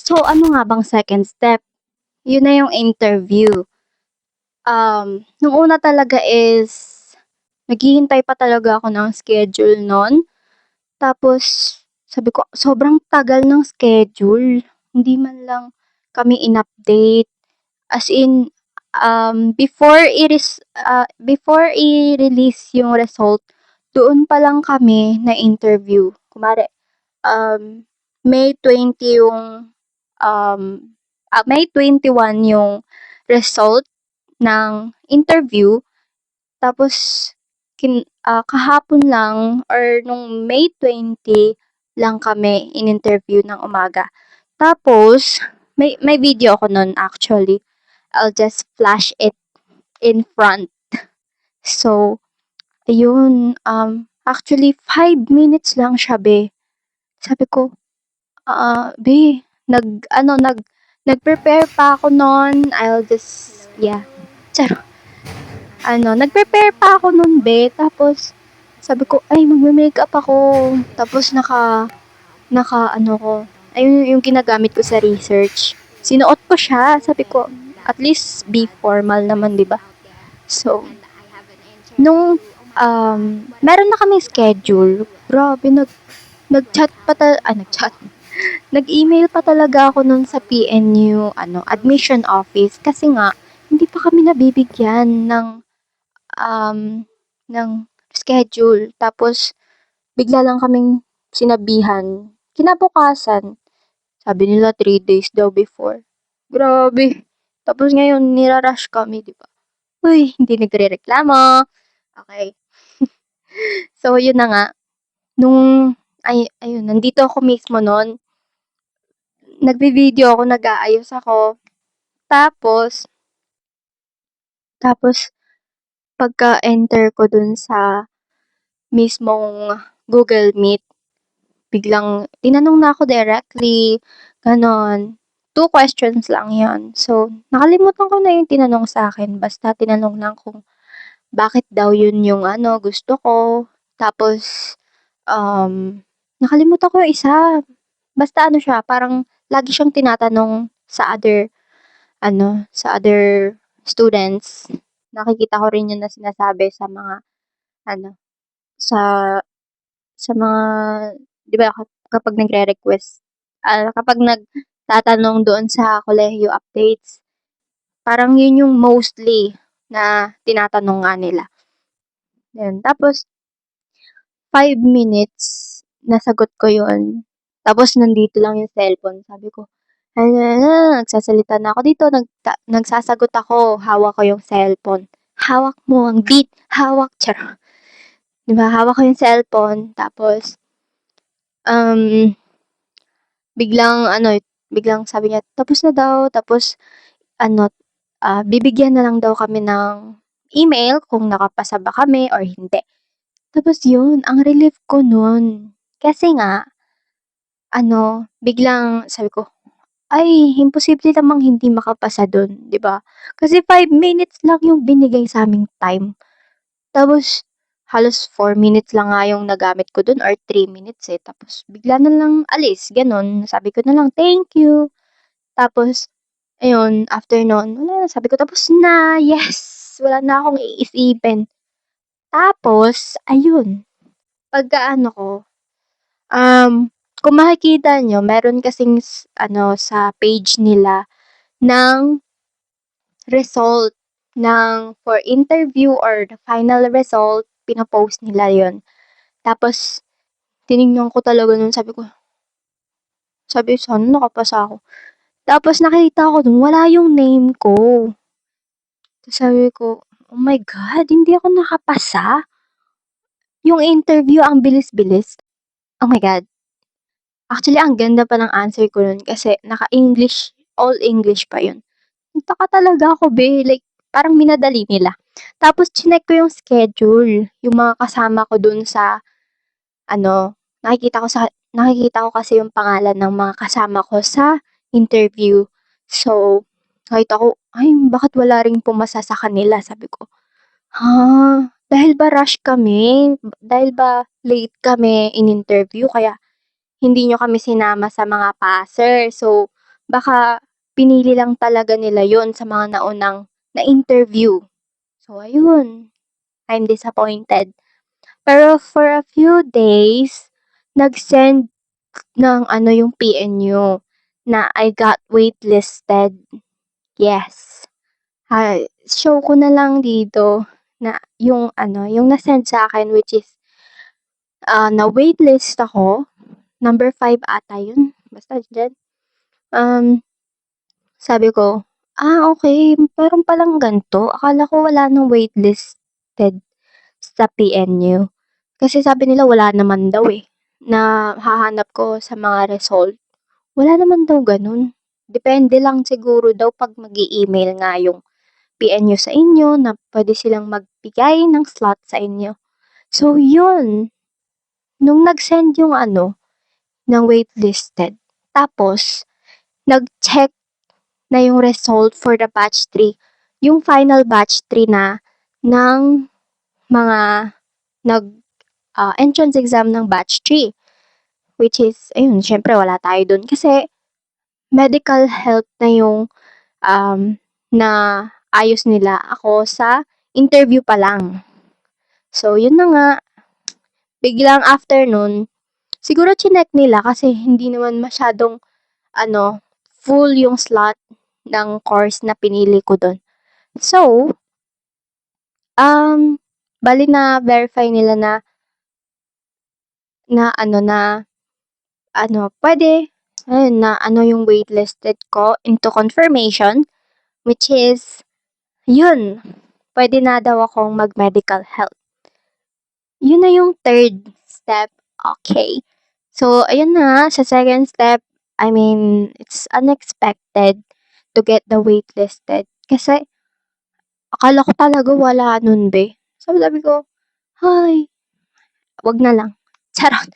So, ano nga bang second step? Yun na yung interview. Nung una talaga is, naghihintay pa talaga ako ng schedule nun. Tapos, sabi ko, sobrang tagal ng schedule. Hindi man lang kami in-update. As in, before i-release yung result, doon pa lang kami na interview. Kumare, um, May 20 yung um, May 21 yung result ng interview. Tapos kahapon lang or nung May 20 lang kami in-interview ng umaga. Tapos may video ako nun actually. I'll just flash it in front. So, ayun, actually 5 minutes lang siya, be. Sabi ko, be, nag-prepare pa ako nun. I'll just, yeah. Charo. Nag-prepare pa ako nun, be. Tapos, sabi ko, ay, magme-makeup ako. Tapos, ayun yung ginagamit ko sa research. Sinuot ko siya. Sabi ko, at least be formal naman, di ba? So, nung, meron na kaming schedule. Grabe, nag-chat pa nag-chat. Nag-email pa talaga ako nun sa PNU, admission office. Kasi nga, hindi pa kami nabibigyan ng schedule. Tapos, bigla lang kaming sinabihan. Kinabukasan, sabi nila 3 days daw before. Grabe. Tapos ngayon, nirarush kami, di ba? Uy, hindi nagre-reklamo. Okay. So, yun na nga. Ayun, nandito ako mismo nun. Nagbe-video ako, nag-aayos ako. Tapos, pagka-enter ko dun sa mismong Google Meet, biglang tinanong na ako directly, ganon. 2 questions lang yon. So, nakalimutan ko na yung tinanong sa akin. Basta tinanong lang kung bakit daw yun yung gusto ko. Tapos, nakalimutan ko yung isa. Basta siya, parang lagi siyang tinatanong sa other students. Nakikita ko rin yun na sinasabi sa mga, ano, sa sa mga, 'di ba kapag nagre-request, kapag nagtatanong doon sa kolehiyo updates, parang yun yung mostly na tinatanong nga nila. Yun. Tapos, 5 minutes, nasagot ko yun. Tapos, nandito lang yung cellphone. Sabi ko, nagsasalita na ako dito, nagsasagot ako, hawak ko yung cellphone. Hawak mo ang beat, hawak, charo. Diba, hawak ko yung cellphone, tapos, um, biglang sabi niya, tapos na daw, tapos, bibigyan na lang daw kami ng email kung nakapasa ba kami or hindi. Tapos yun, ang relief ko nun. Kasi nga, biglang sabi ko, ay, imposible namang hindi makapasa dun, di ba? Kasi 5 minutes lang yung binigay sa aming time. Tapos, halos 4 minutes lang nga yung nagamit ko dun or 3 minutes eh. Tapos, bigla na lang alis, ganun. Sabi ko na lang, thank you. Tapos, ayun, after nun, wala na, sabi ko, tapos na, yes! Wala na akong iisipin. Tapos, ayun, pagka ko, kung makikita nyo, meron kasing, sa page nila, ng result for interview or the final result, pinopost nila yon. Tapos, tinignan ko talaga nun, sabi, sana nakapasa ako. Tapos, nakita ko dun, wala yung name ko. Tapos, sabi ko, oh my God, hindi ako nakapasa. Yung interview, ang bilis-bilis. Oh my God. Actually, ang ganda pa ng answer ko nun kasi naka-English, all English pa yun. Nagtaka talaga ako, be. Like, parang minadali nila. Tapos, chinek ko yung schedule. Yung mga kasama ko dun sa, nakikita ko kasi yung pangalan ng mga kasama ko sa interview. So, nakita ko, ay, bakit wala ring pumasa sa kanila? Sabi ko, dahil ba rush kami? Dahil ba late kami in interview? Kaya, hindi nyo kami sinama sa mga passer. So, baka pinili lang talaga nila yon sa mga naunang na-interview. So, ayun, I'm disappointed. Pero for a few days, nag-send ng yung PNU na I got waitlisted. Yes. Show ko na lang dito na yung na-send sa akin, which is na waitlist ako. Number 5 ata yun. Basta dyan. Sabi ko, okay. Meron palang ganito. Akala ko wala nang waitlisted sa PNU. Kasi sabi nila wala naman daw eh. Na hahanap ko sa mga result. Wala naman daw ganun. Depende lang siguro daw pag mag-i-email nga yung PNU sa inyo na pwede silang magbigay ng slot sa inyo. So, yun. Nung nag-send yung ng waitlisted. Tapos, nag-check na yung result for the batch 3. Yung final batch 3 na ng mga entrance exam ng batch 3. Which is, ayun, syempre wala tayo dun. Kasi, medical health na yung na ayos nila ako sa interview pa lang. So, yun na nga. Biglang after nun, siguro chinek nila kasi hindi naman masyadong full yung slot ng course na pinili ko dun. So, bali na verify nila na pwede, ayun, na yung waitlisted ko into confirmation, which is, yun, pwede na daw akong mag-medical health. Yun na yung third step. Okay. So, ayun na, sa second step, I mean, it's unexpected to get the waitlisted. Kasi, akala ko talaga wala nun, be. So, sabi ko, hi, wag na lang. Charot.